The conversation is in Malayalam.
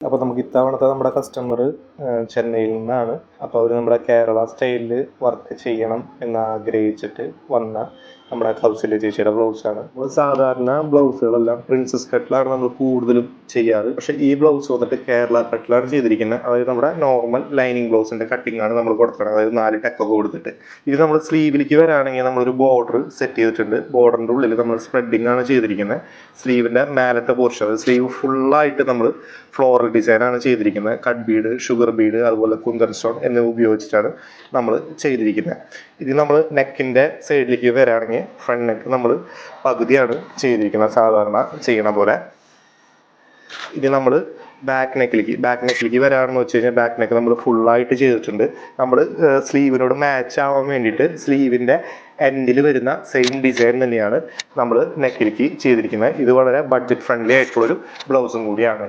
അപ്പോൾ നമുക്ക് ഇത്തവണത്തെ നമ്മുടെ കസ്റ്റമർ ചെന്നൈയിൽ നിന്നാണ്. അപ്പോൾ അവർ നമ്മുടെ കേരള സ്റ്റൈലിൽ വർക്ക് ചെയ്യണം എന്ന് ആഗ്രഹിച്ചിട്ട് വന്ന നമ്മുടെ കൗസല്യ ചേച്ചിയുടെ ബ്ലൗസാണ്. നമ്മൾ സാധാരണ ബ്ലൗസുകളെല്ലാം പ്രിൻസസ് കട്ടിലാണ് നമ്മൾ കൂടുതലും ചെയ്യാറ്. പക്ഷേ ഈ ബ്ലൗസ് വന്നിട്ട് കേരള കട്ടിലാണ് ചെയ്തിരിക്കുന്നത്. അതായത് നമ്മുടെ നോർമൽ ലൈനിങ് ബ്ലൗസിൻ്റെ കട്ടിംഗ് ആണ് നമ്മൾ കൊടുക്കുന്നത്. അതായത് 4 ടക്കൊക്കെ കൊടുത്തിട്ട്. ഇത് നമ്മൾ സ്ലീവിലേക്ക് വരാണെങ്കിൽ നമ്മളൊരു ബോർഡർ സെറ്റ് ചെയ്തിട്ടുണ്ട്. ബോർഡറിൻ്റെ ഉള്ളിൽ നമ്മൾ സ്പ്രെഡിങ് ആണ് ചെയ്തിരിക്കുന്നത്. സ്ലീവിൻ്റെ മേലത്തെ പോർഷൻ, അതായത് സ്ലീവ് ഫുള്ളായിട്ട് നമ്മൾ ഫ്ലോറൽ ഡിസൈനാണ് ചെയ്തിരിക്കുന്നത്. കട്ട് ബീഡ്, ഷുഗർ ബീഡ്, അതുപോലെ കുന്തൻ സ്റ്റോൺ എന്നിവ ഉപയോഗിച്ചിട്ടാണ് നമ്മൾ ചെയ്തിരിക്കുന്നത്. ഇത് നമ്മൾ നെക്കിൻ്റെ സൈഡിലേക്ക് വരാണെങ്കിൽ ഫ്രണ്ട് നെക്ക് നമ്മൾ പകുതിയാണ് ചെയ്തിരിക്കുന്നത് സാധാരണ ചെയ്യണ പോലെ. ഇത് നമ്മൾ ബാക്ക് നെക്കിലേക്ക് വരാമെന്ന് വെച്ച് കഴിഞ്ഞാൽ ബാക്ക് നെക്ക് നമ്മൾ ഫുള്ളായിട്ട് ചെയ്തിട്ടുണ്ട്. നമ്മൾ സ്ലീവിനോട് മാച്ച് ആവാൻ വേണ്ടിയിട്ട് സ്ലീവിൻ്റെ എൻഡിൽ വരുന്ന സെയിം ഡിസൈൻ തന്നെയാണ് നമ്മൾ നെക്കിലേക്ക് ചെയ്തിരിക്കുന്നത്. ഇത് വളരെ ബഡ്ജറ്റ് ഫ്രണ്ട്ലി ആയിട്ടുള്ളൊരു ബ്ലൗസും കൂടിയാണ്.